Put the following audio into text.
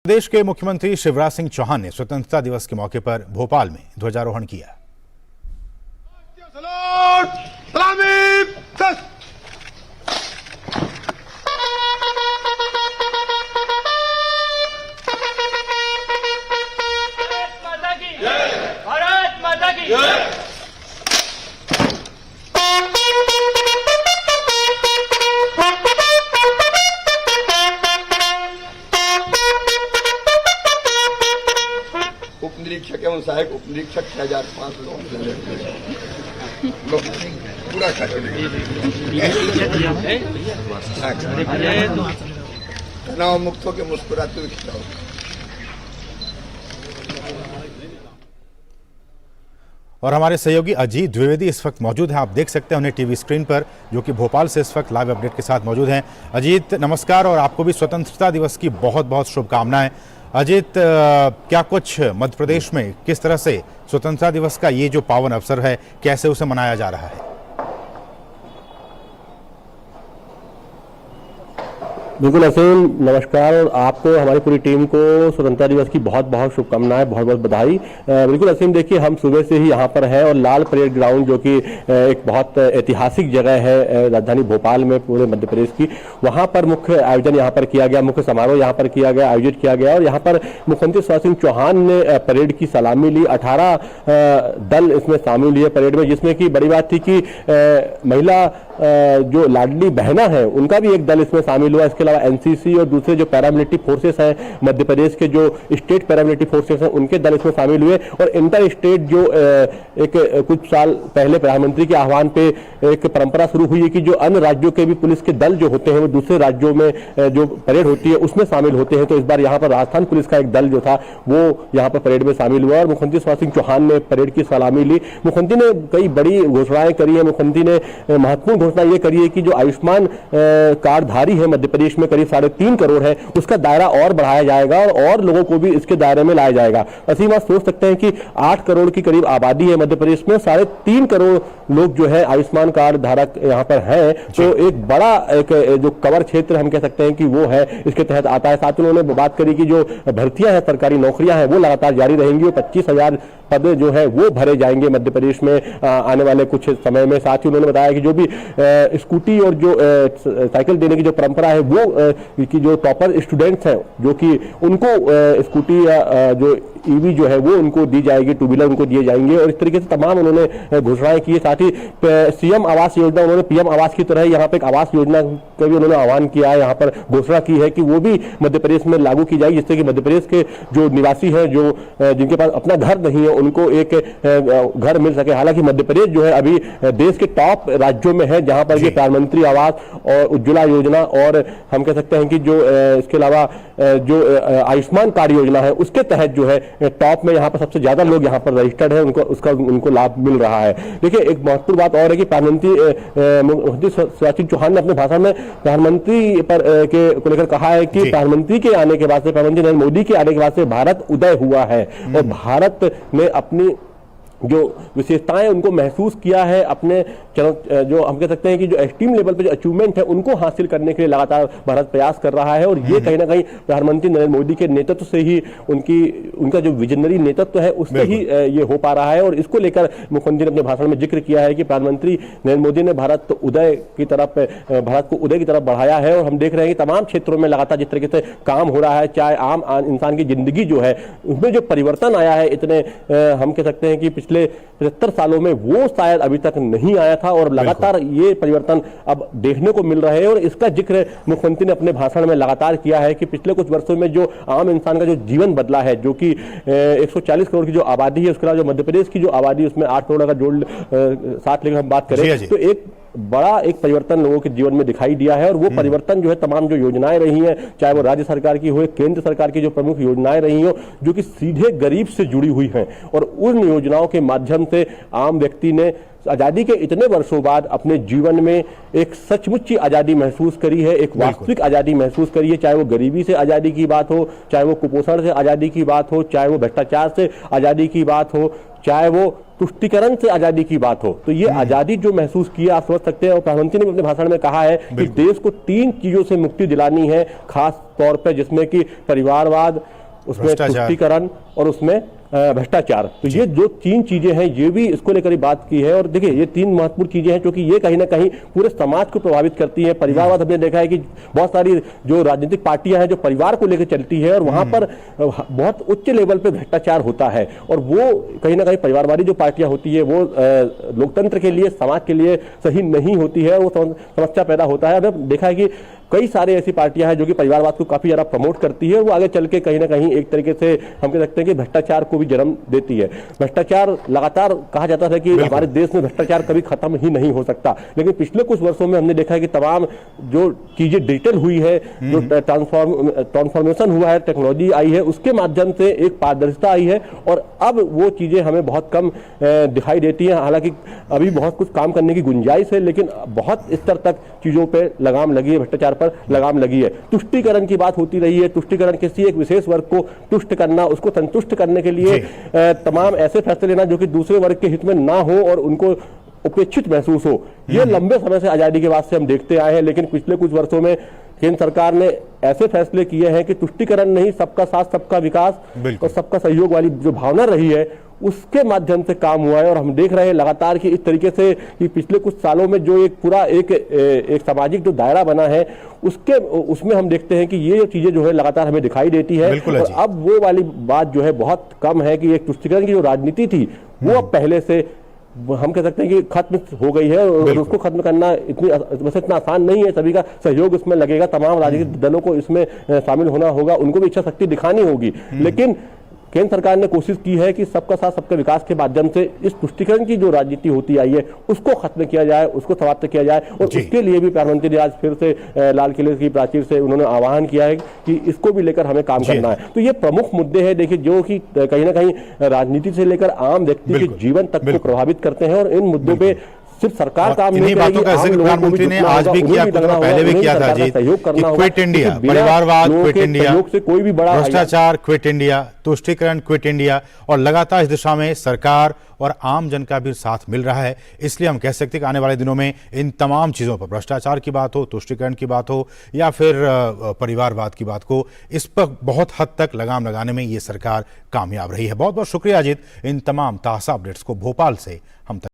प्रदेश के मुख्यमंत्री शिवराज सिंह चौहान ने स्वतंत्रता दिवस के मौके पर भोपाल में ध्वजारोहण किया। भारत माता की जय। उप निरीक्षक एवं सहायक उप निरीक्षक 6500 लोग पूरा तनाव मुक्त होकर मुस्कुराते हुए खिलाओ। और हमारे सहयोगी अजीत द्विवेदी इस वक्त मौजूद हैं। आप देख सकते हैं उन्हें टीवी स्क्रीन पर, जो कि भोपाल से इस वक्त लाइव अपडेट के साथ मौजूद हैं। अजीत नमस्कार, और आपको भी स्वतंत्रता दिवस की बहुत बहुत शुभकामनाएं। अजीत, क्या कुछ मध्य प्रदेश में किस तरह से स्वतंत्रता दिवस का ये जो पावन अवसर है, कैसे उसे मनाया जा रहा है? बिल्कुल असीम, नमस्कार। और आपको, हमारी पूरी टीम को स्वतंत्रता दिवस की बहुत बहुत शुभकामनाएं, बहुत बहुत बधाई। बिल्कुल असीम, देखिए हम सुबह से ही यहाँ पर हैं और लाल परेड ग्राउंड, जो कि एक बहुत ऐतिहासिक जगह है राजधानी भोपाल में, पूरे मध्य प्रदेश की, वहाँ पर मुख्य आयोजन यहाँ पर किया गया, मुख्य समारोह यहाँ पर किया गया, आयोजित किया गया। और यहाँ पर मुख्यमंत्री शिवराज सिंह चौहान ने परेड की सलामी ली। 18 दल इसमें शामिल हुए परेड में, जिसमें कि बड़ी बात थी कि महिला जो लाडली बहना है उनका भी एक दल इसमें शामिल हुआ। इसके अलावा एनसीसी और दूसरे जो पैरामिलिट्री फोर्सेस हैं, मध्य प्रदेश के जो स्टेट पैरामिलिट्री फोर्सेस हैं, उनके दल इसमें शामिल हुए। और इंटर स्टेट जो एक कुछ साल पहले प्रधानमंत्री के आह्वान पे एक परंपरा शुरू हुई है कि जो अन्य राज्यों के भी पुलिस के दल जो होते हैं वो दूसरे राज्यों में जो परेड होती है उसमें शामिल होते हैं। तो इस बार यहाँ पर राजस्थान पुलिस का एक दल जो था वो यहाँ पर परेड में शामिल हुआ और मुख्यमंत्री शिवराज सिंह चौहान ने परेड की सलामी ली। मुख्यमंत्री ने कई बड़ी घोषणाएं करी है। मुख्यमंत्री ने महत्वपूर्ण घोषणा ये करी है कि जो आयुष्मान कार्डधारी है मध्य प्रदेश में, करीब 3.5 करोड़ है, उसका दायरा और बढ़ाया जाएगा और लोगों को भी इसके दायरे में लाया जाएगा। असीम, आप सोच सकते हैं कि 8 करोड़ की करीब आबादी है मध्य प्रदेश में, 3.5 करोड़ लोग जो है आयुष्मान कार्ड धारक यहाँ पर हैं। तो एक बड़ा एक जो कवर क्षेत्र हम कह सकते हैं कि वो है, इसके तहत आता है। साथ ही उन्होंने बात करी कि जो भर्तियां हैं, सरकारी नौकरियां हैं, वो लगातार जारी रहेंगी और 25,000 पद जो है वो भरे जाएंगे मध्य प्रदेश में आने वाले कुछ समय में। साथ ही उन्होंने बताया कि जो भी स्कूटी और जो साइकिल देने की जो परंपरा है, वो कि जो टॉपर स्टूडेंट्स हैं, जो कि उनको स्कूटी या जो ईवी जो है वो उनको दी जाएगी, 2 व्हीलर उनको दिए जाएंगे। और इस तरीके से तमाम उन्होंने घोषणाएं की। साथ ही सीएम आवास योजना, उन्होंने पीएम आवास की तरह यहाँ पे एक आवास योजना का भी उन्होंने आह्वान किया है, यहाँ पर घोषणा की है कि वो भी मध्य प्रदेश में लागू की जाएगी, जिससे कि मध्य प्रदेश के जो निवासी हैं, जो जिनके पास अपना घर नहीं है, उनको एक घर मिल सके। हालांकि मध्य प्रदेश जो है अभी देश के टॉप राज्यों में है, जहां पर ये प्रधानमंत्री आवास और उज्ज्वला योजना और हम कह सकते हैं कि जो इसके अलावा जो आयुष्मान कार्ड योजना है, उसके तहत जो है टॉप में यहाँ पर सबसे ज्यादा लोग यहाँ पर रजिस्टर्ड है, उनको लाभ मिल रहा है। देखिए, एक महत्वपूर्ण बात और है कि मुख्यमंत्री शिवराज सिंह चौहान ने अपने भाषण में प्रधानमंत्री पर को लेकर कहा है कि प्रधानमंत्री के आने के बाद से, प्रधानमंत्री नरेंद्र मोदी के आने के बाद से भारत उदय हुआ है और भारत ने अपनी जो विशेषताएं उनको महसूस किया है, अपने जो हम कह सकते हैं कि जो एक्सट्रीम लेवल पे जो अचीवमेंट है उनको हासिल करने के लिए लगातार भारत प्रयास कर रहा है। और ये कहीं ना कहीं प्रधानमंत्री नरेंद्र मोदी के नेतृत्व से ही, उनका जो विजनरी नेतृत्व है उससे ही ये हो पा रहा है। और इसको लेकर मुख्यमंत्री ने अपने भाषण में जिक्र किया है कि प्रधानमंत्री नरेंद्र मोदी ने भारत को उदय की तरफ बढ़ाया है। और हम देख रहे हैं कि तमाम क्षेत्रों में लगातार जिस तरीके से काम हो रहा है, चाहे आम इंसान की जिंदगी जो है उसमें जो परिवर्तन आया है, इतने हम कह सकते हैं कि पिछले 75 सालों में वो शायद अभी तक नहीं आया था। और लगातार ये परिवर्तन अब देखने को मिल रहे हैं। और इसका जिक्र मुख्यमंत्री ने अपने भाषण में लगातार किया है कि पिछले कुछ वर्षों में जो आम इंसान का जो जीवन बदला है, जो कि 140 करोड़ की जो आबादी है, उसके अलावा जो मध्य प्रदेश की जो आबादी उसमें 8 करोड़ का जोड़ साथ लेकर हम बात करें तो एक बड़ा एक परिवर्तन लोगों के जीवन में दिखाई दिया है। और वो परिवर्तन जो है तमाम जो योजनाएं रही हैं, चाहे वो राज्य सरकार की हो, केंद्र सरकार की जो प्रमुख योजनाएं रही हो, जो कि सीधे गरीब से जुड़ी हुई हैं, और उन योजनाओं के माध्यम से आम व्यक्ति ने आजादी के इतने वर्षों बाद अपने जीवन में एक सचमुच आजादी महसूस करी है, एक वास्तविक आजादी महसूस करी है। चाहे वो गरीबी से आजादी की बात हो, चाहे वो कुपोषण से आजादी की बात हो, चाहे वो भ्रष्टाचार से आजादी की बात हो, चाहे वो तुष्टिकरण से आजादी की बात हो। तो ये आजादी जो महसूस की आप समझ सकते हैं। और प्रधानमंत्री ने अपने भाषण में कहा है कि देश को 3 चीजों से मुक्ति दिलानी है खास तौर पर, जिसमें कि परिवारवाद, उसमें भ्रष्टाचार। तुष्टीकरण और उसमें भ्रष्टाचार। तो ये जो 3 चीजें हैं, ये भी इसको लेकर ही बात की है। और देखिए, ये 3 महत्वपूर्ण चीजें हैं क्योंकि ये कहीं ना कहीं पूरे समाज को प्रभावित करती है। परिवारवाद हमने देखा है कि बहुत सारी जो राजनीतिक पार्टियां हैं जो परिवार को लेकर चलती है और वहां पर बहुत उच्च लेवल पे भ्रष्टाचार होता है। और वो कहीं ना कहीं परिवारवादी जो पार्टियां होती है वो लोकतंत्र के लिए, समाज के लिए सही नहीं होती है, वो समस्या पैदा होता है। हमने देखा है कि कई सारे ऐसी पार्टियां हैं जो कि परिवारवाद को काफी ज्यादा प्रमोट करती है और वो आगे चल के कहीं ना कहीं एक तरीके से हम कह सकते हैं कि भ्रष्टाचार को भी जन्म देती है। भ्रष्टाचार लगातार कहा जाता था कि हमारे देश में भ्रष्टाचार कभी खत्म ही नहीं हो सकता, लेकिन पिछले कुछ वर्षों में हमने देखा है कि तमाम जो चीजें डिजिटल हुई है, जो ट्रांसफॉर्मेशन हुआ है, टेक्नोलॉजी आई है, उसके माध्यम से एक पारदर्शिता आई है और अब वो चीजें हमें बहुत कम दिखाई देती हैं। हालांकि अभी बहुत कुछ काम करने की गुंजाइश है, लेकिन बहुत स्तर तक चीजों पर लगाम लगी है, भ्रष्टाचार पर लगाम लगी है। तुष्टीकरण की बात होती रही है। तुष्टीकरण किसी एक विशेष वर्ग को तुष्ट करना, उसको संतुष्ट करने के लिए तमाम ऐसे फैसले लेना जो कि दूसरे वर्ग के हित में ना हो और उनको उपेक्षित महसूस हो, ये लंबे समय से आजादी के बाद से हम देखते आए हैं। लेकिन पिछले कुछ वर्षों में केंद्र सरकार ने ऐसे फैसले किए हैं कि तुष्टीकरण नहीं, सबका साथ सबका विकास और सबका सहयोग वाली जो भावना रही है उसके माध्यम से काम हुआ है। और हम देख रहे हैं लगातार कि इस तरीके से कि पिछले कुछ सालों में जो एक पूरा एक सामाजिक जो दायरा बना है उसमें हम देखते हैं कि ये चीजें जो है लगातार हमें दिखाई देती है। और अब वो वाली बात जो है बहुत कम है कि एक तुष्टीकरण की जो राजनीति थी वो अब पहले से हम कह सकते हैं कि खत्म हो गई है और उसको खत्म करना इतना आसान नहीं है। सभी का सहयोग इसमें लगेगा, तमाम राजनीतिक दलों को इसमें शामिल होना होगा, उनको भी इच्छा शक्ति दिखानी होगी। लेकिन केंद्र सरकार ने कोशिश की है कि सबका साथ सबका विकास के माध्यम से इस तुष्टीकरण की जो राजनीति होती आई है उसको खत्म किया जाए, उसको समाप्त किया जाए। और उसके लिए भी प्रधानमंत्री ने आज फिर से लाल किले की प्राचीर से उन्होंने आह्वान किया है कि इसको भी लेकर हमें काम करना है। तो ये प्रमुख मुद्दे हैं, देखिए, जो कि कहीं ना कहीं राजनीति से लेकर आम व्यक्ति के जीवन तक को प्रभावित करते हैं। और इन मुद्दों पे सिर्फ सरकार काम नहीं करेगी, प्रधानमंत्री ने आज भी किया, पहले भी किया था जी, क्विट इंडिया, परिवारवाद क्विट इंडिया, से कोई भी बड़ा भ्रष्टाचार क्विट इंडिया, तुष्टीकरण क्विट इंडिया, और लगातार इस दिशा में सरकार और आम जन का भी साथ मिल रहा है। इसलिए हम कह सकते हैं कि आने वाले दिनों में इन तमाम चीजों पर, भ्रष्टाचार की बात हो, तुष्टीकरण की बात हो या फिर परिवारवाद की बात हो, इस पर बहुत हद तक लगाम लगाने में ये सरकार कामयाब रही है। बहुत बहुत शुक्रिया अजीत, इन तमाम ताज़ा अपडेट्स को भोपाल से हम